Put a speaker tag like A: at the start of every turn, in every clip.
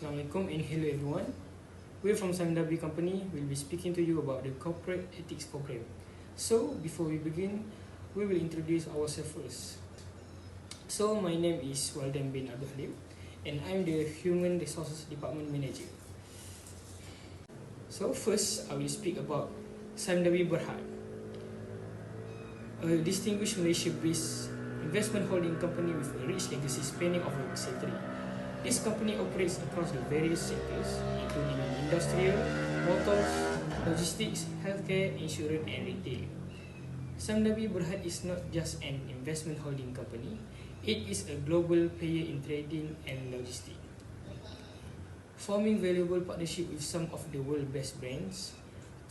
A: Assalamualaikum and hello everyone. We're from Sime Darby Company. We'll be speaking to you about the corporate ethics program. So before we begin, we will introduce ourselves first. So my name is Walden bin Abdul Halim and I'm the Human Resources Department Manager. So first, I will speak about Sime Darby Berhad, a distinguished Malaysia-based investment holding company with a rich legacy spanning over a century. This company operates across the various sectors, including industrial, motors, logistics, healthcare, insurance, and retail. Sime Darby Berhad is not just an investment holding company, it is a global player in trading and logistics, forming valuable partnership with some of the world's best brands.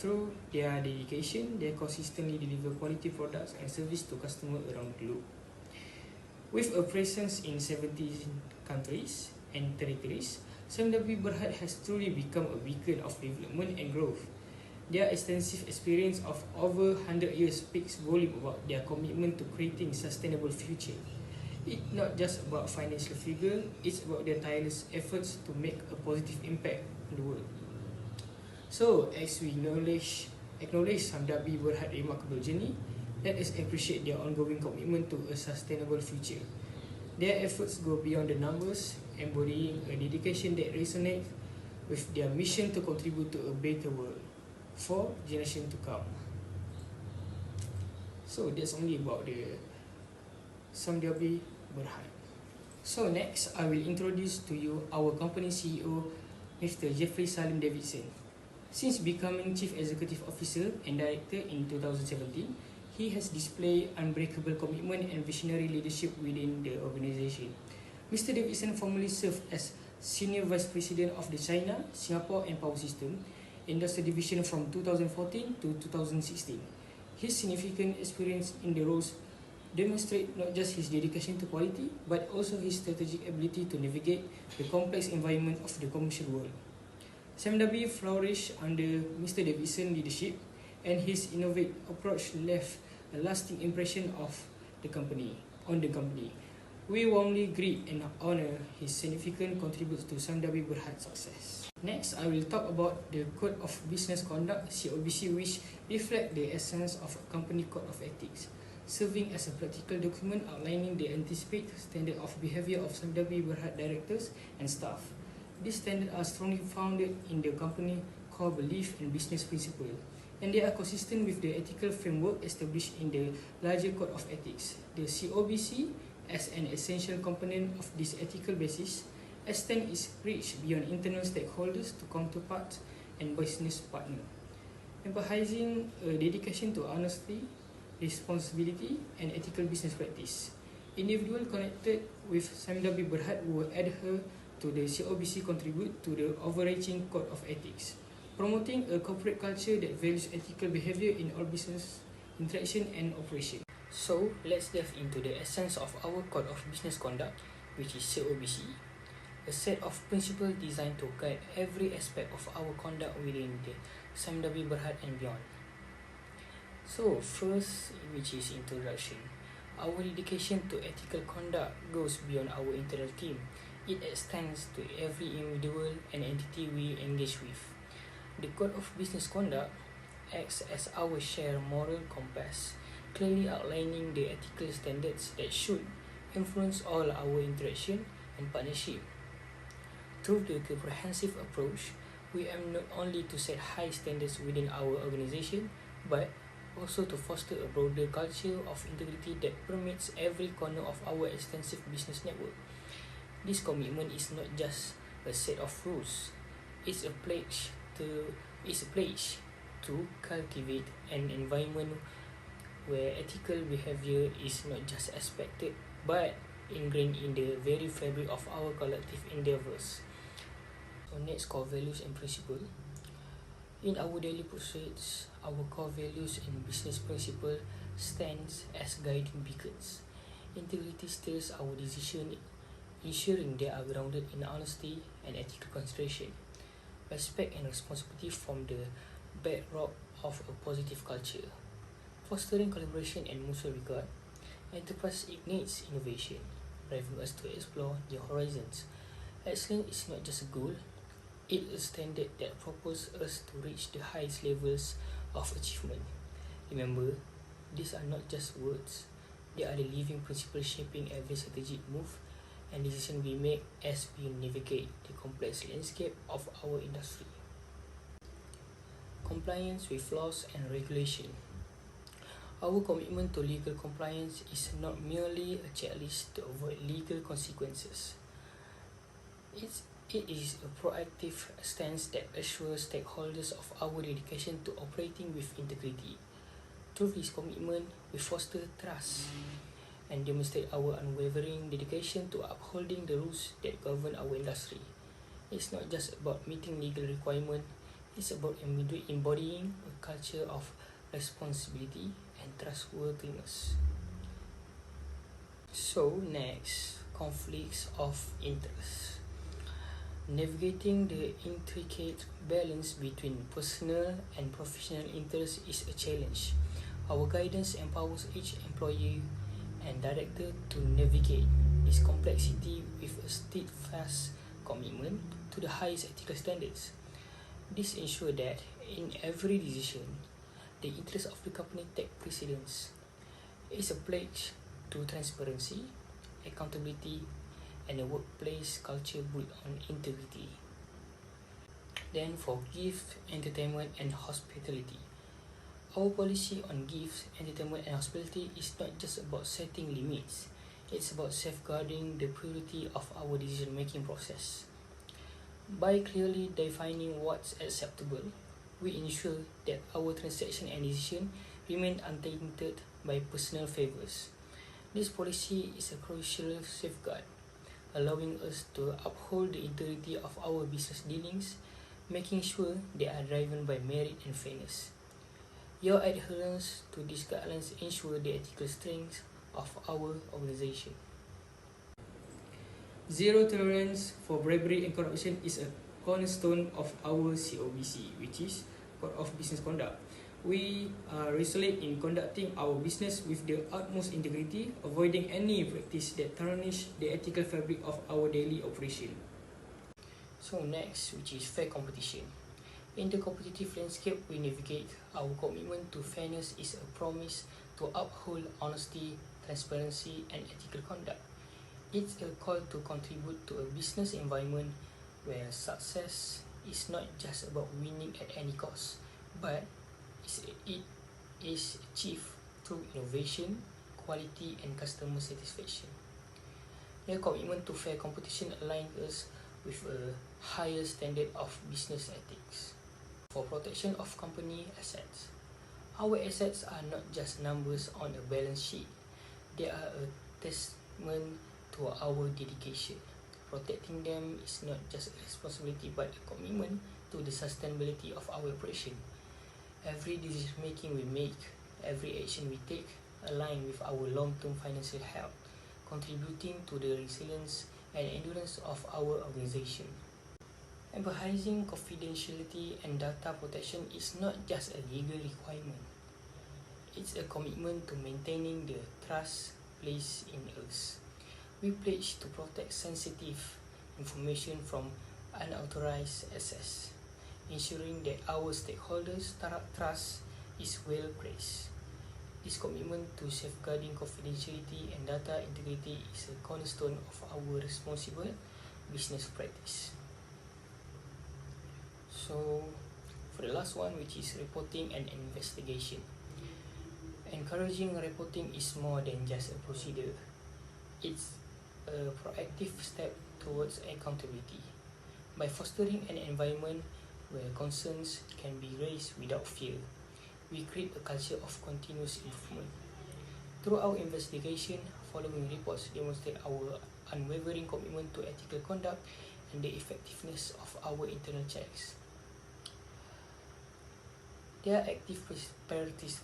A: Through their dedication, they consistently deliver quality products and service to customers around the globe. With a presence in 17 countries and territories, Sime Darby Berhad has truly become a beacon of development and growth. Their extensive experience of over 100 years speaks volume about their commitment to creating a sustainable future. It's not just about financial figure, it's about their tireless efforts to make a positive impact on the world. So, as we acknowledge Sime Darby Berhad's remarkable journey, let us appreciate their ongoing commitment to a sustainable future. Their efforts go beyond the numbers, embodying a dedication that resonates with their mission to contribute to a better world for generations to come. So that's only about the Sime Darby Berhad. So next, I will introduce to you our company CEO, Mr. Jeffrey Salim Davidson. Since becoming Chief Executive Officer and Director in 2017, he has displayed unbreakable commitment and visionary leadership within the organization. Mr. Davidson formerly served as Senior Vice President of the China, Singapore and Power System Industry Division from 2014 to 2016. His significant experience in the roles demonstrate not just his dedication to quality, but also his strategic ability to navigate the complex environment of the commercial world. Sime Darby flourished under Mr. Davidson's leadership, and his innovative approach left a lasting impression on the company. We warmly greet and honor his significant contributions to Sime Darby Berhad's success. Next, I will talk about the Code of Business Conduct (COBC), which reflects the essence of a company code of ethics, serving as a practical document outlining the anticipated standard of behavior of Sime Darby Berhad directors and staff. These standards are strongly founded in the company core belief and business principle, and they are consistent with the ethical framework established in the larger Code of Ethics. The COBC, as an essential component of this ethical basis, extends its reach beyond internal stakeholders to counterparts and business partners, emphasizing a dedication to honesty, responsibility, and ethical business practice. Individuals connected with Sime Darby Berhad will adhere to the COBC contribute to the overarching Code of Ethics, promoting a corporate culture that values ethical behavior in all business interaction and operation. So, let's delve into the essence of our Code of Business Conduct, which is COBC, a set of principles designed to guide every aspect of our conduct within the Sime Darby Berhad and beyond. So, first, which is introduction. Our dedication to ethical conduct goes beyond our internal team. It extends to every individual and entity we engage with. The Code of Business Conduct acts as our shared moral compass, clearly outlining the ethical standards that should influence all our interaction and partnership. Through the comprehensive approach, we aim not only to set high standards within our organization, but also to foster a broader culture of integrity that permeates every corner of our extensive business network. This commitment is not just a set of rules, it's a pledge to cultivate an environment where ethical behavior is not just expected but ingrained in the very fabric of our collective endeavors. So next, core values and principles. In our daily pursuits, our core values and business principles stands as guiding beacons. Integrity steers our decisions, ensuring they are grounded in honesty and ethical consideration. Respect and responsibility form the bedrock of a positive culture. Fostering collaboration and mutual regard, enterprise ignites innovation, driving us to explore new horizons. Excellence is not just a goal, it is a standard that propels us to reach the highest levels of achievement. Remember, these are not just words, they are the living principles shaping every strategic move and decision we make as we navigate the complex landscape of our industry. Compliance with laws and regulation. Our commitment to legal compliance is not merely a checklist to avoid legal consequences. It is a proactive stance that assures stakeholders of our dedication to operating with integrity. Through this commitment, we foster trust and demonstrate our unwavering dedication to upholding the rules that govern our industry. It's not just about meeting legal requirements, it's about embodying a culture of responsibility and trustworthiness. So, next, conflicts of interest. Navigating the intricate balance between personal and professional interests is a challenge. Our guidance empowers each employee and director to navigate this complexity with a steadfast commitment to the highest ethical standards. This ensures that in every decision, the interests of the company take precedence. It is a pledge to transparency, accountability, and a workplace culture built on integrity. Then for gift, entertainment, and hospitality. Our policy on gifts, entertainment, and hospitality is not just about setting limits, it's about safeguarding the purity of our decision making process. By clearly defining what's acceptable, we ensure that our transaction and decision remain untainted by personal favors. This policy is a crucial safeguard, allowing us to uphold the integrity of our business dealings, making sure they are driven by merit and fairness. Your adherence to these guidelines ensure the ethical strength of our organization. Zero tolerance for bribery and corruption is a cornerstone of our COBC, which is Code of Business Conduct. We are resolute in conducting our business with the utmost integrity, avoiding any practice that tarnish the ethical fabric of our daily operation. So next, which is fair competition. In the competitive landscape we navigate, our commitment to fairness is a promise to uphold honesty, transparency, and ethical conduct. It's a call to contribute to a business environment where success is not just about winning at any cost, but it is achieved through innovation, quality, and customer satisfaction. Their commitment to fair competition aligns us with a higher standard of business ethics. For protection of company assets. Our assets are not just numbers on a balance sheet, they are a testament to our dedication. Protecting them is not just a responsibility but a commitment to the sustainability of our operation. Every decision making we make, every action we take align with our long-term financial health, contributing to the resilience and endurance of our organization. Emphasizing confidentiality and data protection is not just a legal requirement. It's a commitment to maintaining the trust placed in us. We pledge to protect sensitive information from unauthorized access, ensuring that our stakeholders' trust is well placed. This commitment to safeguarding confidentiality and data integrity is a cornerstone of our responsible business practice. So, for the last one, which is reporting and investigation. Encouraging reporting is more than just a procedure. It's a proactive step towards accountability. By fostering an environment where concerns can be raised without fear, we create a culture of continuous improvement. Through our investigation, following reports demonstrate our unwavering commitment to ethical conduct and the effectiveness of our internal checks. Their active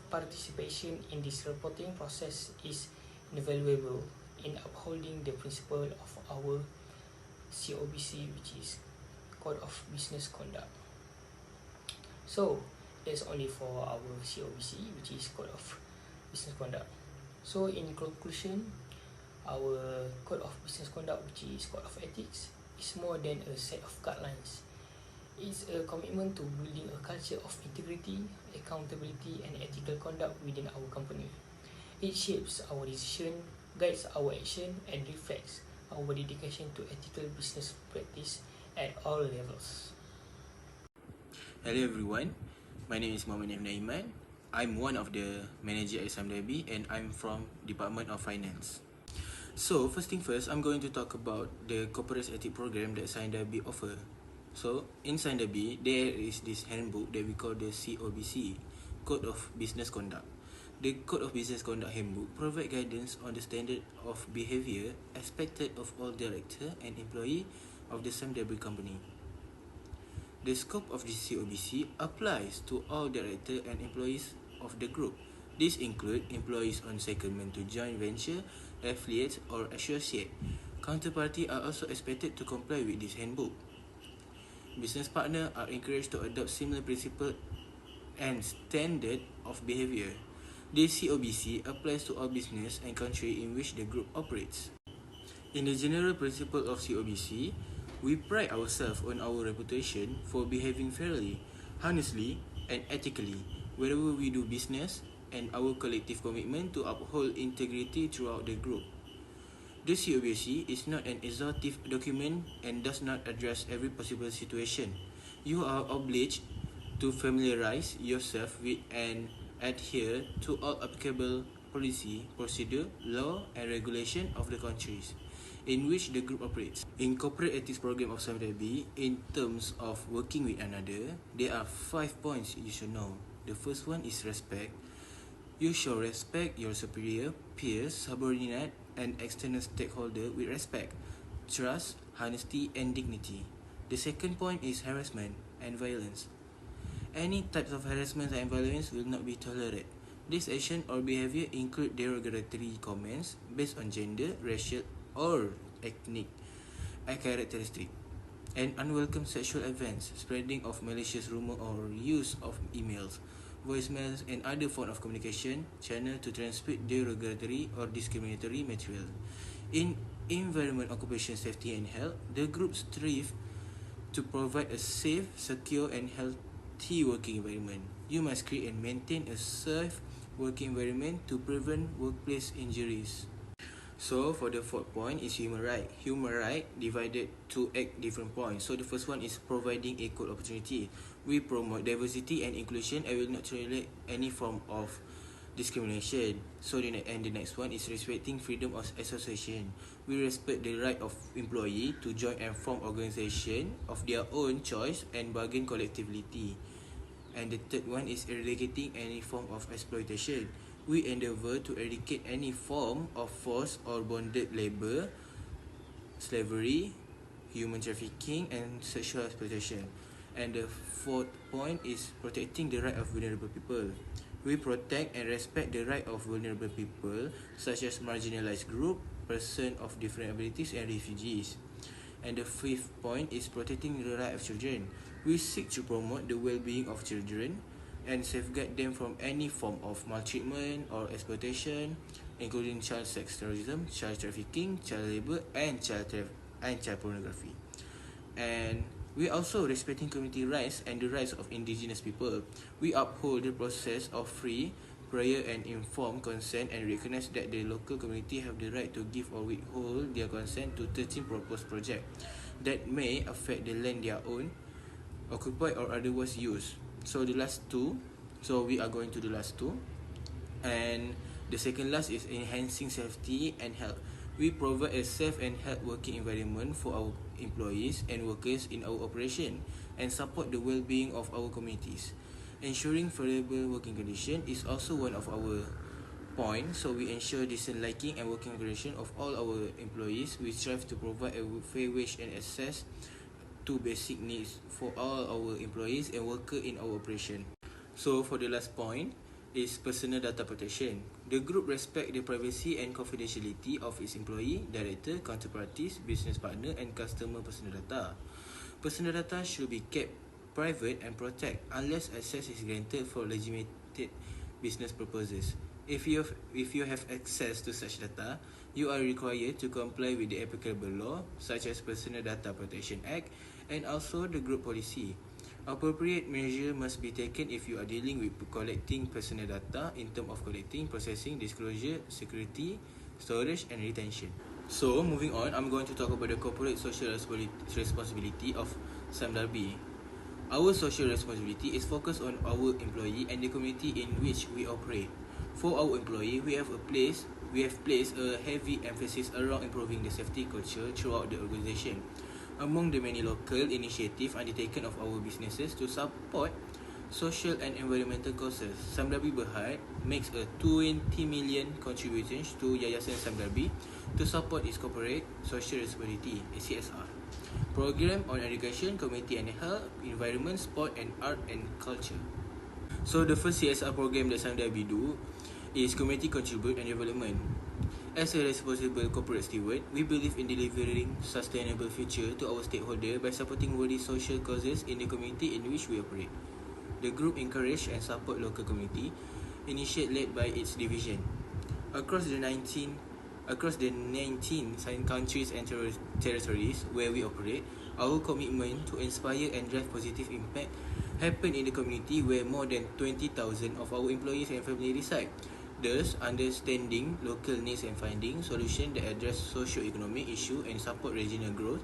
A: participation in this reporting process is invaluable in upholding the principle of our COBC, which is Code of Business Conduct. So, that's only for our COBC, which is Code of Business Conduct. So, in conclusion, our Code of Business Conduct, which is Code of Ethics, is more than a set of guidelines. It's a commitment to building a culture of integrity, accountability, and ethical conduct within our company. It shapes our decision, guides our action, and reflects our dedication to ethical business practice at all levels.
B: Hello everyone, my name is Mohammad Naiman. I'm one of the manager at Sime Darby and I'm from Department of Finance. So first thing first, I'm going to talk about the corporate ethics program that Sime Darby offer. So in Sime Darby, there is this handbook that we call the COBC, Code of Business Conduct. The Code of Business Conduct handbook provide guidance on the standard of behavior expected of all director and employee of the Sime Darby company. The scope of the COBC applies to all directors and employees of the group. These include employees on secondment to joint venture, affiliates or associate. Counterparty are also expected to comply with this handbook. Business partners are encouraged to adopt similar principles and standard of behavior. This COBC applies to all business and country in which the group operates. In the general principle of COBC, we pride ourselves on our reputation for behaving fairly, honestly, and ethically wherever we do business, and our collective commitment to uphold integrity throughout the group. The COBC is not an exhaustive document and does not address every possible situation. You are obliged to familiarize yourself with and adhere to all applicable policy, procedure, law, and regulation of the countries in which the group operates. In corporate ethics program of Sime Darby, in terms of working with another, there are 5 points you should know. The first one is respect. You shall respect your superior, peers, subordinate, and external stakeholder with respect, trust, honesty, and dignity. The second point is harassment and violence. Any types of harassment and violence will not be tolerated. This action or behavior include derogatory comments based on gender, racial, or ethnic characteristic, and unwelcome sexual events, spreading of malicious rumor or use of emails, voicemails, and other form of communication channel to transmit derogatory or discriminatory material. In environment, occupation, safety, and health, the group strive to provide a safe, secure, and healthy working environment. You must create and maintain a safe working environment to prevent workplace injuries. So for the fourth point is human right. Human right divided to 8 different points. So the first one is providing equal opportunity. We promote diversity and inclusion and will not tolerate any form of discrimination. So the next one is respecting freedom of association. We respect the right of employee to join and form organisation of their own choice and bargain collectively. And the third one is eradicating any form of exploitation. We endeavour to eradicate any form of forced or bonded labour, slavery, human trafficking, and sexual exploitation. And the fourth point is protecting the right of vulnerable people. We protect and respect the right of vulnerable people such as marginalized group, persons of different abilities, and refugees. And the fifth point is protecting the right of children. We seek to promote the well-being of children and safeguard them from any form of maltreatment or exploitation, including child sex tourism, child trafficking, child labour, and child pornography. And we also respecting community rights and the rights of indigenous people. We uphold the process of free, prior, and informed consent and recognize that the local community have the right to give or withhold their consent to 13 proposed projects that may affect the land they own, occupy, or otherwise use. So the last two, so we are going to the last two. And the second last is enhancing safety and health. We provide a safe and health working environment for our employees and workers in our operation and support the well-being of our communities. Ensuring favorable working condition is also one of our points. So we ensure decent liking and working condition of all our employees. We strive to provide a fair wage and access to basic needs for all our employees and workers in our operation. So for the last point is personal data protection. The group respect the privacy and confidentiality of its employee, director, counterparties, business partner, and customer personal data. Personal data should be kept private and protected unless access is granted for legitimate business purposes. If you have access to such data, you are required to comply with the applicable law, such as Personal Data Protection Act and also the group policy. Appropriate measure must be taken if you are dealing with collecting personal data in terms of collecting, processing, disclosure, security, storage and retention. So, moving on, I'm going to talk about the corporate social responsibility of Sime Darby. Our social responsibility is focused on our employee and the community in which we operate. For our employee, we have placed a heavy emphasis around improving the safety culture throughout the organisation. Among the many local initiatives undertaken of our businesses to support social and environmental causes, Sime Darby Berhad makes a 20 million contributions to Yayasan Sime Darby to support its corporate social responsibility (CSR) program on education, community and health, environment, sport and art and culture. So the first CSR program that Sime Darby do is community contribute and development. As a responsible corporate steward, we believe in delivering sustainable future to our stakeholders by supporting worthy social causes in the community in which we operate. The group encourage and support local community initiative led by its division. Across the 19 countries and territories where we operate, our commitment to inspire and drive positive impact happen in the community where more than 20,000 of our employees and family reside. Thus, understanding local needs and finding solutions that address socio-economic issues and support regional growth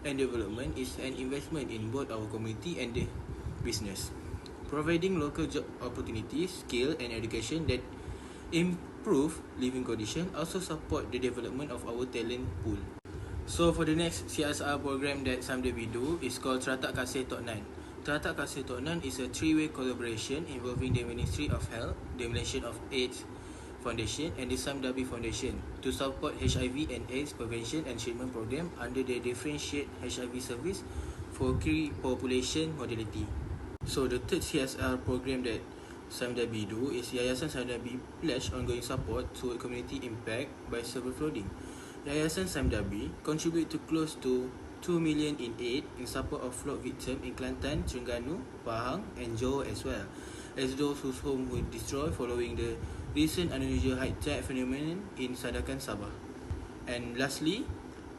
B: and development is an investment in both our community and the business. Providing local job opportunities, skill and education that improve living conditions also support the development of our talent pool. So for the next CSR program that Sime Darby do is called Teratak Kasih Tok Nan. Teratak Kasih Tok Nan is a three-way collaboration involving the Ministry of Health, the Malaysian of AIDS Foundation and the Sime Darby Foundation to support HIV and AIDS prevention and treatment program under the differentiated HIV service for key population modality. So the third CSR program that Sime Darby do is Yayasan Sime Darby pledge ongoing support to community impact by silver flooding. Yayasan Sime Darby contribute to close to 2 million in aid in support of flood victims in Kelantan, Terengganu, Pahang and Johor as well as those whose home were destroyed following the recent unusual high tide phenomenon in Sadakan, Sabah. And lastly,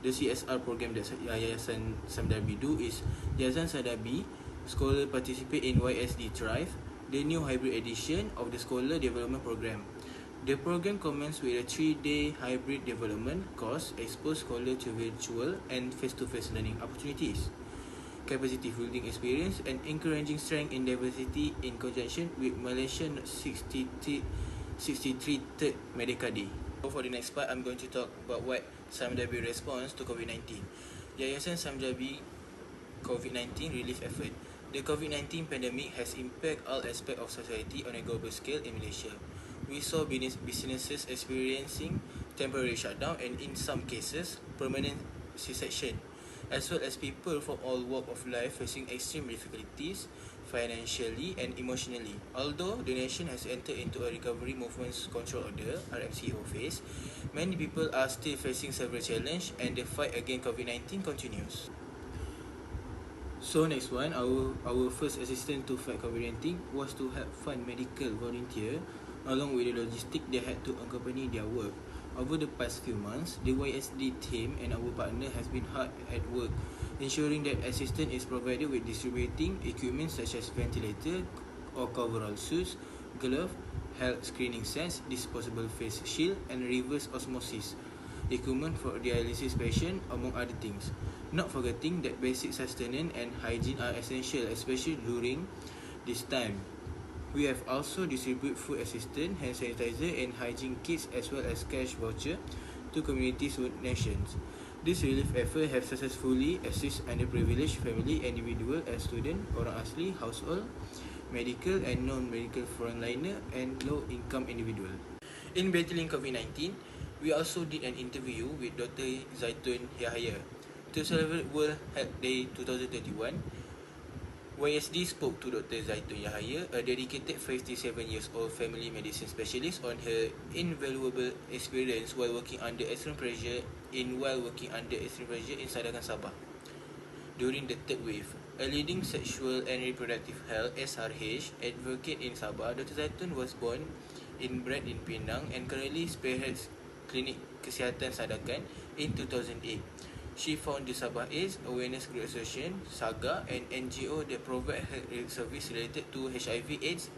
B: the CSR program that Yayasan Sime Darby do is Yayasan Sime Darby Scholar participate in YSD Thrive, the new hybrid edition of the Scholar Development Program. The program commences with a 3-day hybrid development course, expose scholar to virtual and face-to-face learning opportunities, capacity building experience and encouraging strength in diversity in conjunction with Malaysian 63rd Medical Day. So for the next part, I'm going to talk about what Sime Darby response to COVID-19. Yayasan Sime Darby COVID-19 relief effort. The COVID-19 pandemic has impacted all aspects of society on a global scale in Malaysia. We saw businesses experiencing temporary shutdown and in some cases permanent cessation, as well as people from all walks of life facing extreme difficulties financially and emotionally. Although the nation has entered into a recovery movement control order (RMCO) phase, many people are still facing several challenges and the fight against COVID-19 continues. So next one, our first assistant to fight COVID-19 was to help fund medical volunteer along with the logistic they had to accompany their work. Over the past few months, the YSD team and our partner has been hard at work ensuring that assistance is provided with distributing equipment such as ventilator or coverall suits, glove, health screening sets, disposable face shield and reverse osmosis equipment for dialysis patient among other things. Not forgetting that basic sustenance and hygiene are essential, especially during this time. We have also distributed food assistance, hand sanitizer and hygiene kits as well as cash voucher to communities with nations. This relief effort have successfully assisted underprivileged family, individual as student, orang asli, household, medical and non-medical frontliner and low-income individual. In battling COVID-19, we also did an interview with Dr. Zaitun Yahaya. To celebrate World Health Day 2021, YSD spoke to Dr. Zaitun Yahaya, a dedicated 57 years old family medicine specialist, on her invaluable experience while working under extreme pressure in Sadakan, Sabah. During the third wave, a leading sexual and reproductive health (SRH) advocate in Sabah, Dr. Zaitun was born inbred in Penang and currently spearheads Klinik Kesihatan Sadakan in 2008. She founded Sabah AIDS Awareness Group Association, SAGA, an NGO that provides health service related to HIV/AIDS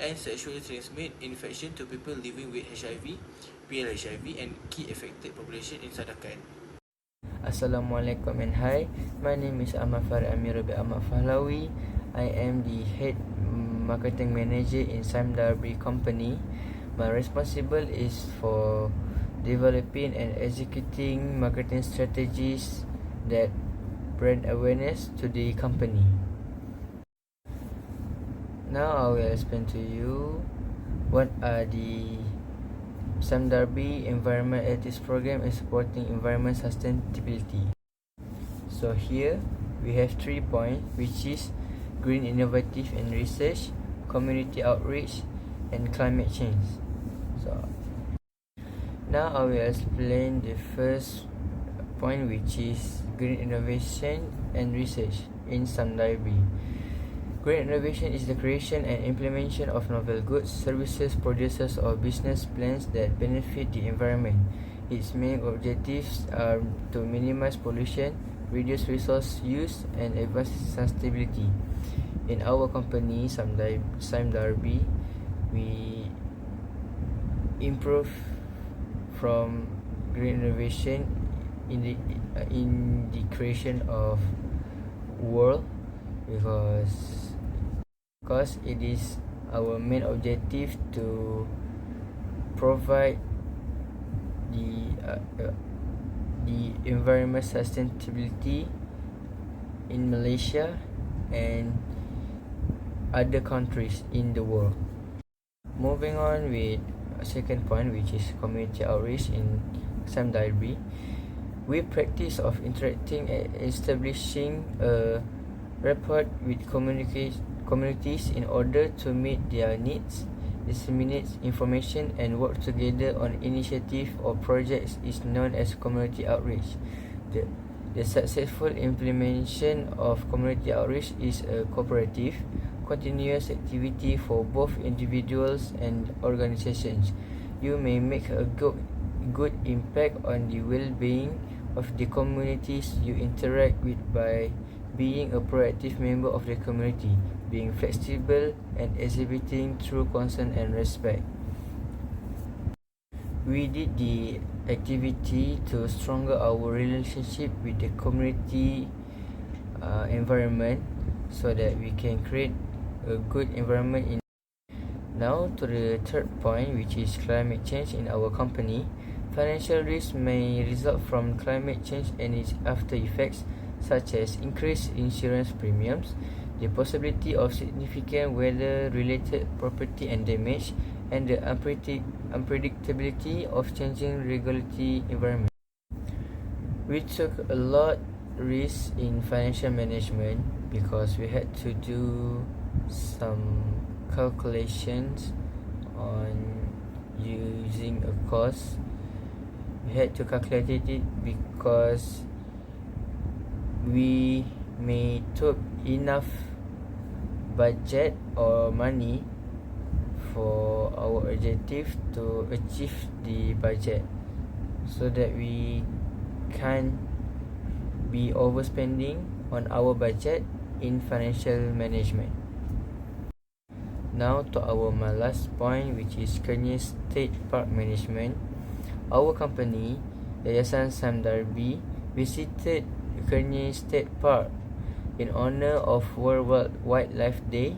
B: and sexually transmitted infection to people living with HIV, PLHIV, and key affected population in Sadakan.
C: Assalamualaikum and hi, my name is Ahmad Farid Amir Rabi Ahmad Fahlawi. I am the head marketing manager in Sime Darby company. My responsible is for developing and executing marketing strategies that brand awareness to the company. Now I will explain to you what are the Sime Darby Environment Ethics Program and supporting environment sustainability. So here we have 3 points, which is green innovative and research, community outreach, and climate change. So now I will explain the first point, which is green innovation and research in Sime Darby. Green innovation is the creation and implementation of novel goods, services, producers, or business plans that benefit the environment. Its main objectives are to minimize pollution, reduce resource use, and advance sustainability. In our company, Sime Darby, we improve from green innovation in the creation of world, because it is our main objective to provide the environment sustainability in Malaysia and other countries in the world. Moving on with second point, which is community outreach in Sime Darby. We practice of interacting and establishing a rapport with communities in order to meet their needs, disseminate information, and work together on initiative or projects is known as community outreach. The successful implementation of community outreach is a cooperative, continuous activity for both individuals and organizations. You may make a good impact on the well-being of the communities you interact with by being a proactive member of the community, being flexible, and exhibiting true concern and respect. We did the activity to stronger our relationship with the community environment so that we can create a good environment. Now to the third point, which is climate change in our company. Financial risks may result from climate change and its after effects, such as increased insurance premiums, the possibility of significant weather-related property and damage, and the unpredictability of changing regulatory environment. We took a lot risk in financial management because we had to do some calculations on using a cost. We had to calculate it because we may took enough budget or money for our objective to achieve the budget, so that we can't be overspending on our budget in financial management. Now to our last point, which is Kearney State Park Management. Our company, Yayasan Sime Darby, visited Kearney State Park in honor of World Wildlife Day,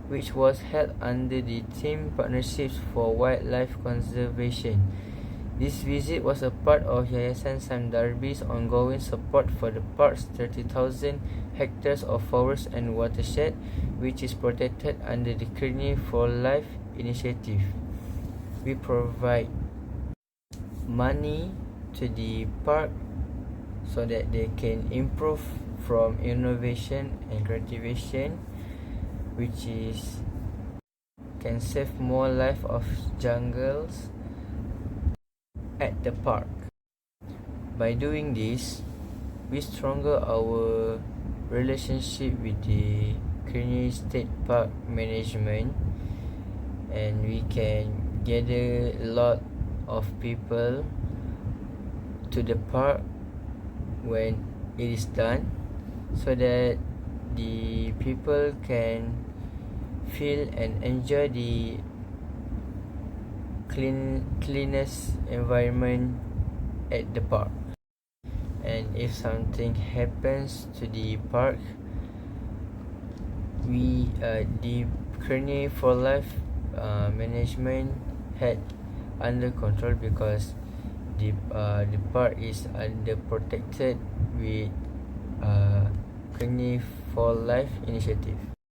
C: which was held under the theme Partnerships for Wildlife Conservation. This visit was a part of Yayasan Sime Darby's ongoing support for the park's 30,000 hectares of forest and watershed, which is protected under the Kearney for Life initiative. We provide money to the park so that they can improve from innovation and cultivation, which is can save more life of jungles at the park. By doing this, we stronger our relationship with the Kearney State Park Management, and we can gather a lot of people to the park when it is done, so that the people can feel and enjoy the cleanest environment at the park. And if something happens to the park, the Kearney for Life management had under control, because the park is under protected with Kearney for Life initiative.